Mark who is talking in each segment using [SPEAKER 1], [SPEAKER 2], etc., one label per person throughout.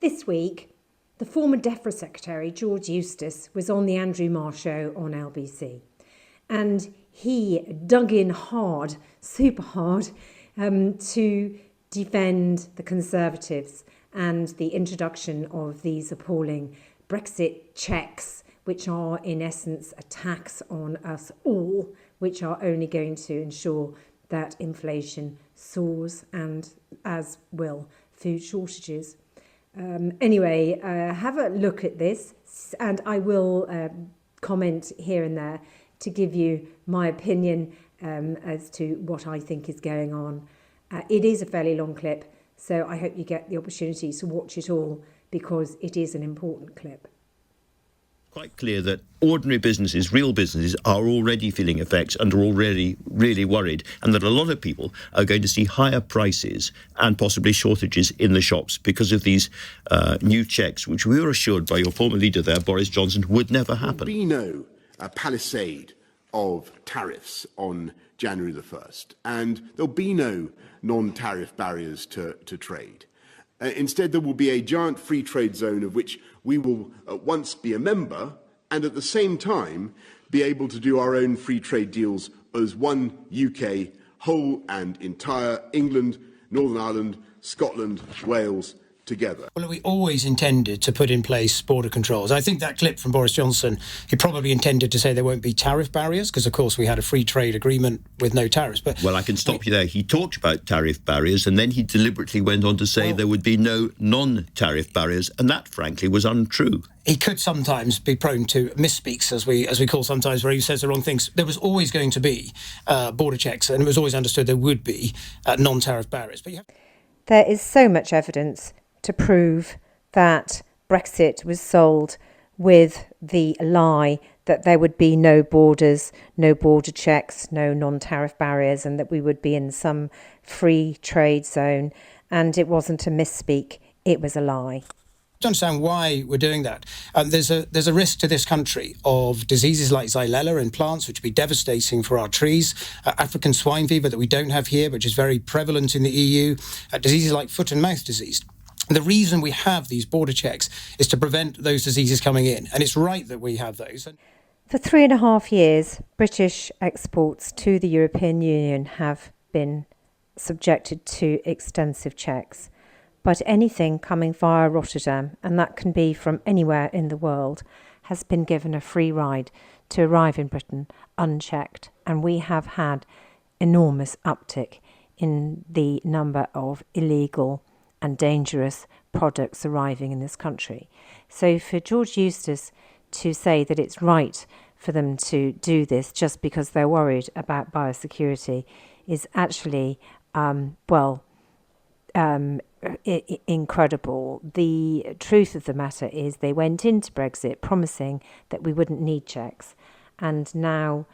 [SPEAKER 1] This week, the former DEFRA Secretary, George Eustice, was on the Andrew Marr show on LBC. And he dug in hard, super hard, to defend the Conservatives and the introduction of these appalling Brexit checks, which are in essence a tax on us all, which are only going to ensure that inflation soars, and as will food shortages. Anyway, have a look at this, and I will comment here and there to give you my opinion as to what I think is going on. It is a fairly long clip, so I hope you get the opportunity to watch it all because it is an important clip.
[SPEAKER 2] Quite clear that ordinary businesses, real businesses, are already feeling effects and are already really worried, and that a lot of people are going to see higher prices and possibly shortages in the shops because of these new checks, which we were assured by your former leader there, Boris Johnson, would never happen.
[SPEAKER 3] There'll be no palisade of tariffs on January the 1st, and there'll be no non-tariff barriers to trade. Instead, there will be a giant free trade zone of which we will at once be a member and at the same time be able to do our own free trade deals as one UK, whole and entire England, Northern Ireland, Scotland, Wales, together.
[SPEAKER 4] Well, we always intended to put in place border controls. I think that clip from Boris Johnson, he probably intended to say there won't be tariff barriers because, of course, we had a free trade agreement with no tariffs. But
[SPEAKER 2] well, I can stop you there. He talked about tariff barriers and then he deliberately went on to say there would be no non-tariff barriers, and that, frankly, was untrue.
[SPEAKER 4] He could sometimes be prone to misspeaks, as we call sometimes, where he says the wrong things. There was always going to be border checks, and it was always understood there would be non-tariff barriers. But
[SPEAKER 1] there is so much evidence to prove that Brexit was sold with the lie that there would be no borders, no border checks, no non-tariff barriers, and that we would be in some free trade zone. And it wasn't a misspeak, it was a lie.
[SPEAKER 4] I don't understand why we're doing that. There's a risk to this country of diseases like Xylella in plants, which would be devastating for our trees, African swine fever that we don't have here, which is very prevalent in the EU, diseases like foot and mouth disease. The reason we have these border checks is to prevent those diseases coming in, and it's right that we have those.
[SPEAKER 1] For 3.5 years, British exports to the European Union have been subjected to extensive checks. But anything coming via Rotterdam, and that can be from anywhere in the world, has been given a free ride to arrive in Britain unchecked. And we have had enormous uptick in the number of illegal and dangerous products arriving in this country. So for George Eustice to say that it's right for them to do this just because they're worried about biosecurity is actually, incredible. The truth of the matter is they went into Brexit promising that we wouldn't need checks. And now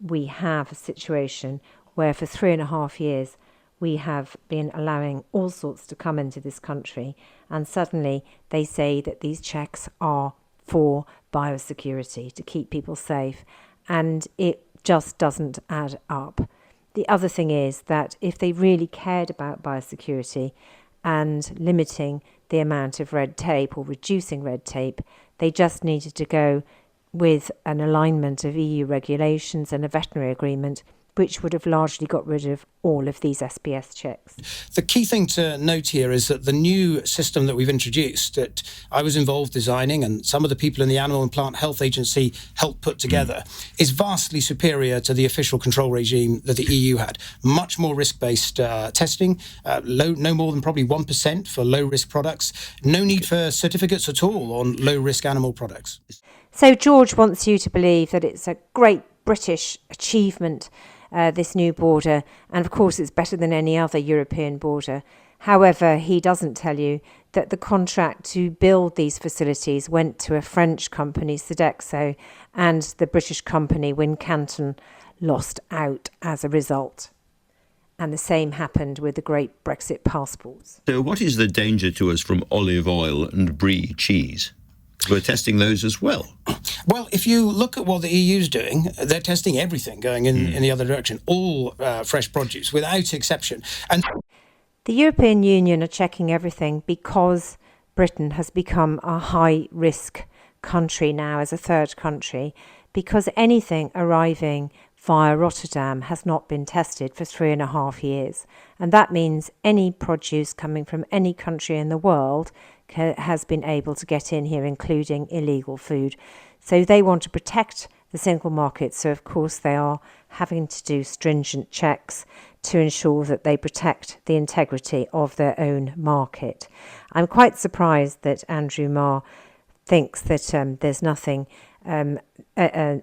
[SPEAKER 1] we have a situation where for 3.5 years we have been allowing all sorts to come into this country, and suddenly they say that these checks are for biosecurity, to keep people safe, and it just doesn't add up. The other thing is that if they really cared about biosecurity and limiting the amount of red tape or reducing red tape, they just needed to go with an alignment of EU regulations and a veterinary agreement, which would have largely got rid of all of these SPS checks.
[SPEAKER 4] The key thing to note here is that the new system that we've introduced, that I was involved designing and some of the people in the Animal and Plant Health Agency helped put together, is vastly superior to the official control regime that the EU had. Much more risk-based testing, no more than probably 1% for low-risk products, no need for certificates at all on low-risk animal products.
[SPEAKER 1] So George wants you to believe that it's a great British achievement, this new border, and of course it's better than any other European border. However, he doesn't tell you that the contract to build these facilities went to a French company, Sodexo, and the British company Wincanton lost out as a result. And the same happened with the great Brexit passports.
[SPEAKER 2] So what is the danger to us from olive oil and brie cheese? We're testing those as well.
[SPEAKER 4] Well, if you look at what the EU's doing, they're testing everything going in the other direction, all fresh produce, without exception. And
[SPEAKER 1] the European Union are checking everything because Britain has become a high-risk country now as a third country because anything arriving via Rotterdam has not been tested for 3.5 years. And that means any produce coming from any country in the world has been able to get in here, including illegal food. So they want to protect the single market. So, of course, they are having to do stringent checks to ensure that they protect the integrity of their own market. I'm quite surprised that Andrew Marr thinks that there's nothing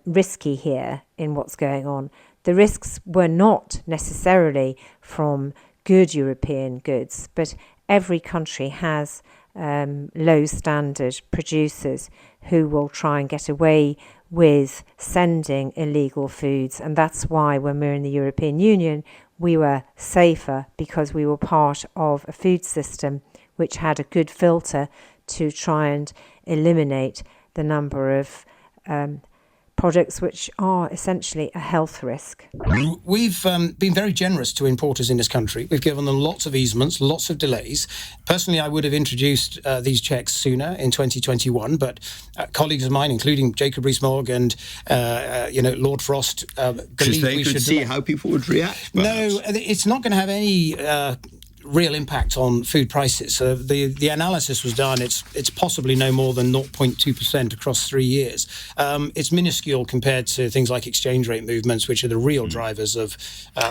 [SPEAKER 1] risky here in what's going on. The risks were not necessarily from good European goods, but every country has low standard producers who will try and get away with sending illegal foods. And that's why when we're in the European Union, we were safer, because we were part of a food system which had a good filter to try and eliminate the number of products which are essentially a health risk.
[SPEAKER 4] We've been very generous to importers in this country. We've given them lots of easements, lots of delays. Personally, I would have introduced these checks sooner in 2021, but colleagues of mine, including Jacob Rees-Mogg and Lord Frost, believe
[SPEAKER 2] they could see how people would react. Perhaps.
[SPEAKER 4] No, it's not going to have any real impact on food prices. The analysis was done. It's possibly no more than 0.2% across 3 years. It's minuscule compared to things like exchange rate movements, which are the real drivers of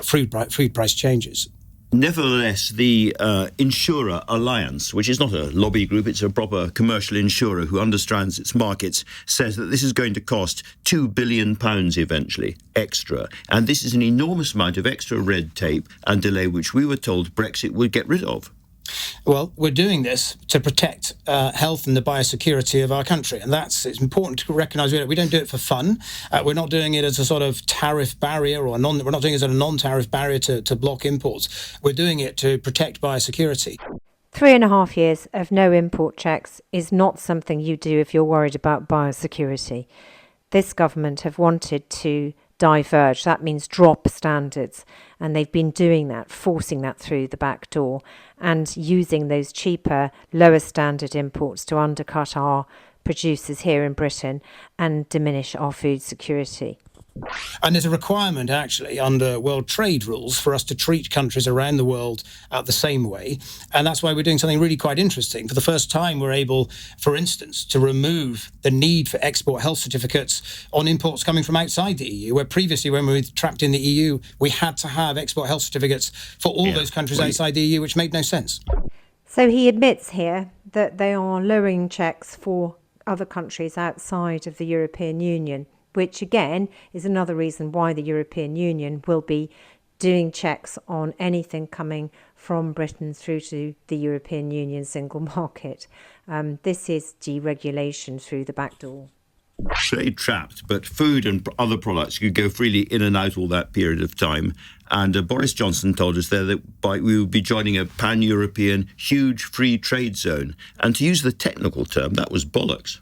[SPEAKER 4] food price changes.
[SPEAKER 2] Nevertheless, the Insurer Alliance, which is not a lobby group, it's a proper commercial insurer who understands its markets, says that this is going to cost £2 billion eventually, extra. And this is an enormous amount of extra red tape and delay, which we were told Brexit would get rid of.
[SPEAKER 4] Well, we're doing this to protect health and the biosecurity of our country, and it's important to recognise we don't do it for fun. We're not doing it as a sort of tariff barrier, we're not doing it as a non-tariff barrier to block imports. We're doing it to protect biosecurity.
[SPEAKER 1] 3.5 years of no import checks is not something you do if you're worried about biosecurity. This government have wanted to diverge. That means drop standards, and they've been doing that, forcing that through the back door and using those cheaper, lower standard imports to undercut our producers here in Britain and diminish our food security.
[SPEAKER 4] And there's a requirement, actually, under world trade rules for us to treat countries around the world the same way. And that's why we're doing something really quite interesting. For the first time, we're able, for instance, to remove the need for export health certificates on imports coming from outside the EU, where previously, when we were trapped in the EU, we had to have export health certificates for all those countries outside the EU, which made no sense.
[SPEAKER 1] So he admits here that they are lowering checks for other countries outside of the European Union, which again is another reason why the European Union will be doing checks on anything coming from Britain through to the European Union single market. This is deregulation through the back door.
[SPEAKER 2] Trade trapped, but food and other products could go freely in and out all that period of time. And Boris Johnson told us there that we would be joining a pan-European huge free trade zone. And to use the technical term, that was bollocks.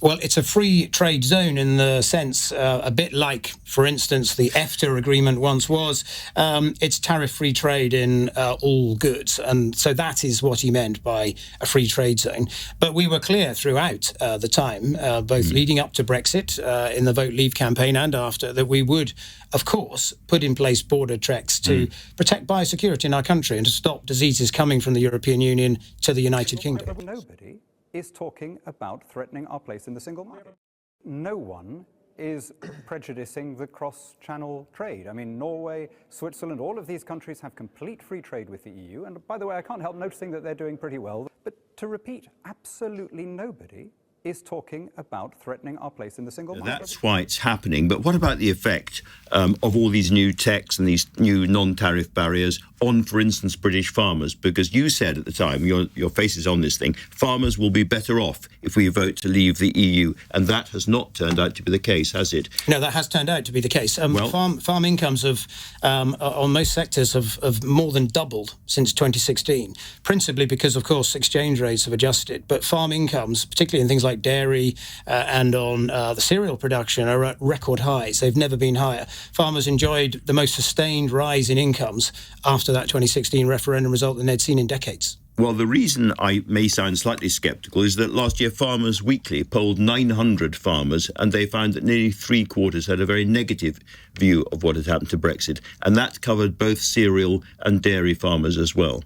[SPEAKER 4] Well, it's a free trade zone in the sense, a bit like, for instance, the EFTA agreement once was. It's tariff-free trade in all goods. And so that is what he meant by a free trade zone. But we were clear throughout the time, both leading up to Brexit, in the Vote Leave campaign and after, that we would, of course, put in place border checks to protect biosecurity in our country and to stop diseases coming from the European Union to the United Kingdom.
[SPEAKER 5] Nobody is talking about threatening our place in the single market. No one is prejudicing the cross-channel trade. I mean, Norway, Switzerland, all of these countries have complete free trade with the EU. And by the way, I can't help noticing that they're doing pretty well. But to repeat, absolutely nobody is talking about threatening our place in the single market.
[SPEAKER 2] That's why it's happening. But what about the effect of all these new techs and these new non-tariff barriers on, for instance, British farmers? Because you said at the time, your face is on this thing, farmers will be better off if we vote to leave the EU. And that has not turned out to be the case, has it?
[SPEAKER 4] No, that has turned out to be the case. Farm incomes have, on most sectors have more than doubled since 2016, principally because, of course, exchange rates have adjusted. But farm incomes, particularly in things like dairy and on the cereal production, are at record highs. They've never been higher. Farmers enjoyed the most sustained rise in incomes after that 2016 referendum result than they'd seen in decades.
[SPEAKER 2] Well, the reason I may sound slightly sceptical is that last year Farmers Weekly polled 900 farmers, and they found that nearly three-quarters had a very negative view of what had happened to Brexit, and that covered both cereal and dairy farmers as well.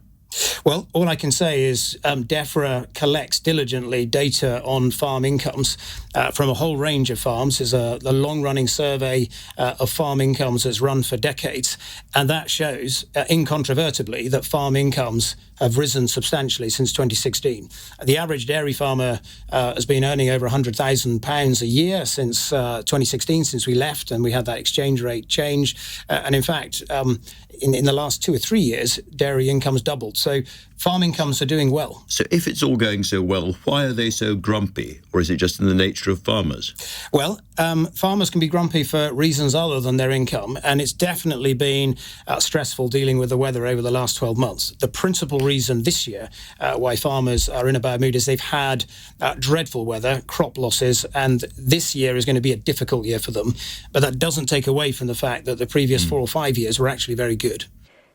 [SPEAKER 4] Well, all I can say is DEFRA collects diligently data on farm incomes from a whole range of farms. There's a long-running survey of farm incomes that's run for decades, and that shows, incontrovertibly, that farm incomes have risen substantially since 2016. The average dairy farmer has been earning over £100,000 a year since 2016, since we left and we had that exchange rate change. And in fact, in the last 2 or 3 years, dairy income's doubled. So farm incomes are doing well.
[SPEAKER 2] So if it's all going so well, why are they so grumpy? Or is it just in the nature of farmers?
[SPEAKER 4] Well, farmers can be grumpy for reasons other than their income, and it's definitely been stressful dealing with the weather over the last 12 months. The principal reason this year why farmers are in a bad mood is they've had dreadful weather, crop losses, and this year is going to be a difficult year for them. But that doesn't take away from the fact that the previous 4 or 5 years were actually very good.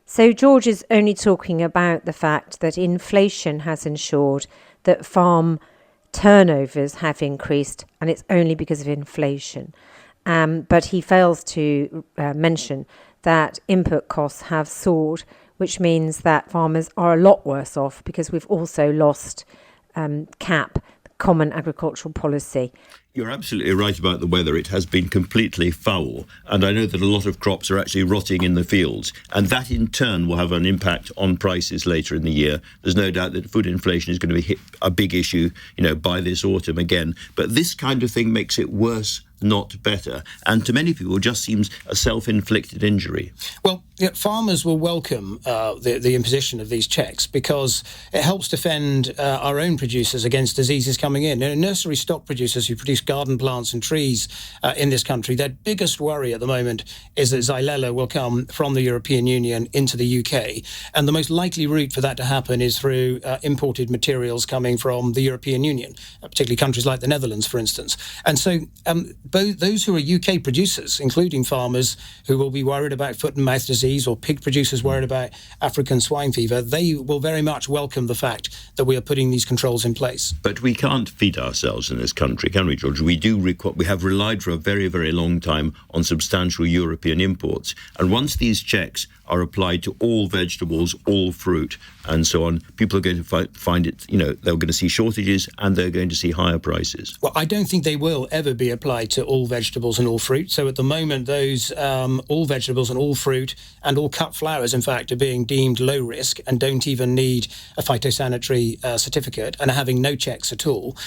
[SPEAKER 1] So George is only talking about the fact that inflation has ensured that farm turnovers have increased, and it's only because of inflation. But he fails to mention that input costs have soared, which means that farmers are a lot worse off because we've also lost CAP, Common Agricultural Policy.
[SPEAKER 2] You're absolutely right about the weather. It has been completely foul. And I know that a lot of crops are actually rotting in the fields. And that in turn will have an impact on prices later in the year. There's no doubt that food inflation is going to be a big issue, by this autumn again. But this kind of thing makes it worse, not better. And to many people, it just seems a self-inflicted injury.
[SPEAKER 4] Well, farmers will welcome the imposition of these checks because it helps defend our own producers against diseases coming in. Nursery stock producers who produce garden plants and trees in this country, their biggest worry at the moment is that Xylella will come from the European Union into the UK. And the most likely route for that to happen is through imported materials coming from the European Union, particularly countries like the Netherlands, for instance. And so those who are UK producers, including farmers who will be worried about foot and mouth disease, or pig producers worried about African swine fever, they will very much welcome the fact that we are putting these controls in place.
[SPEAKER 2] But we can't feed ourselves in this country, can we, George? We have relied for a very, very long time on substantial European imports. And once these checks are applied to all vegetables, all fruit, and so on, people are going to find it, they're going to see shortages and they're going to see higher prices.
[SPEAKER 4] Well, I don't think they will ever be applied to all vegetables and all fruit. So at the moment, those all vegetables and all fruit and all cut flowers, in fact, are being deemed low risk and don't even need a phytosanitary certificate and are having no checks at all.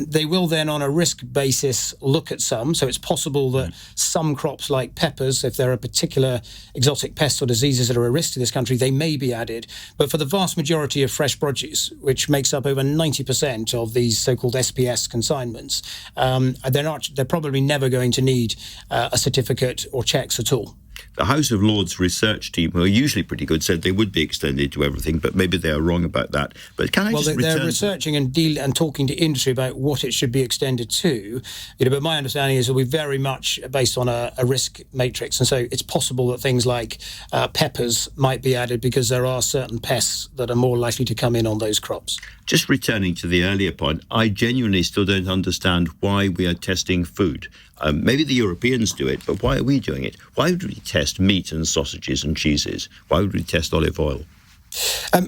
[SPEAKER 4] They will then, on a risk basis, look at some. So it's possible that some crops like peppers, if there are particular exotic pests or diseases that are a risk to this country, they may be added. But for the vast majority of fresh produce, which makes up over 90% of these so-called SPS consignments, they're probably never going to need a certificate or checks at all.
[SPEAKER 2] The House of Lords research team, who are usually pretty good, said they would be extended to everything, but maybe they are wrong about that. But can I just return?
[SPEAKER 4] They're researching and talking to industry about what it should be extended to. But my understanding is it'll be very much based on a risk matrix, and so it's possible that things like peppers might be added because there are certain pests that are more likely to come in on those crops.
[SPEAKER 2] Just returning to the earlier point, I genuinely still don't understand why we are testing food. Maybe the Europeans do it, but why are we doing it? Why would we test meat and sausages and cheeses? Why would we test olive oil?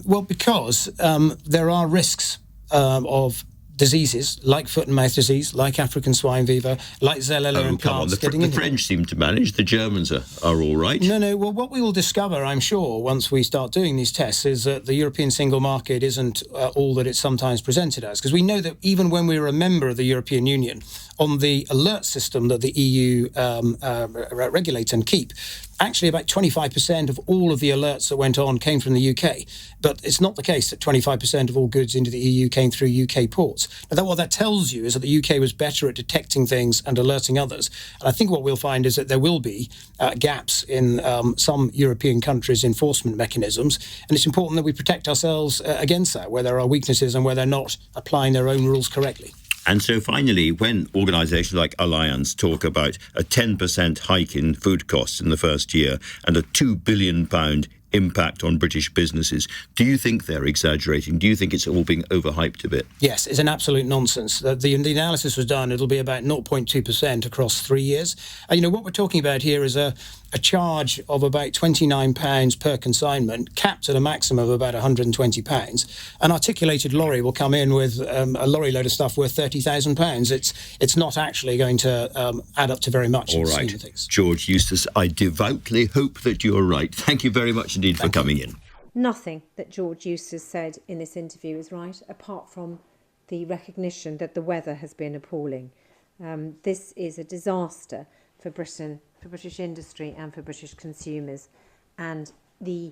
[SPEAKER 4] Well, because there are risks of diseases like foot and mouth disease, like African swine fever, like Xylella in plants.
[SPEAKER 2] The French seem to manage. The Germans are all right.
[SPEAKER 4] No. Well, what we will discover, I'm sure, once we start doing these tests, is that the European single market isn't all that it's sometimes presented as. Because we know that even when we were a member of the European Union, on the alert system that the EU regulate and keep, actually about 25% of all of the alerts that went on came from the UK. But it's not the case that 25% of all goods into the EU came through UK ports. Now, what that tells you is that the UK was better at detecting things and alerting others. And I think what we'll find is that there will be gaps in some European countries' enforcement mechanisms. And it's important that we protect ourselves against that, where there are weaknesses and where they're not applying their own rules correctly.
[SPEAKER 2] And so finally, when organisations like Alliance talk about a 10% hike in food costs in the first year and a £2 billion impact on British businesses. Do you think they're exaggerating? Do you think it's all being overhyped a bit?
[SPEAKER 4] Yes, it's an absolute nonsense. The analysis was done, it'll be about 0.2% across 3 years. And, what we're talking about here is a charge of about £29 per consignment, capped at a maximum of about £120. An articulated lorry will come in with a lorry load of stuff worth £30,000. It's not actually going to add up to very much.
[SPEAKER 2] All right, George Eustice, I devoutly hope that you're right. Thank you very much indeed for coming in.
[SPEAKER 1] Nothing that George Eustice said in this interview is right, apart from the recognition that the weather has been appalling. This is a disaster for Britain, for British industry and for British consumers. And the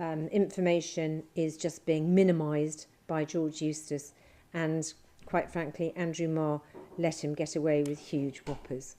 [SPEAKER 1] information is just being minimised by George Eustice. And quite frankly, Andrew Marr let him get away with huge whoppers.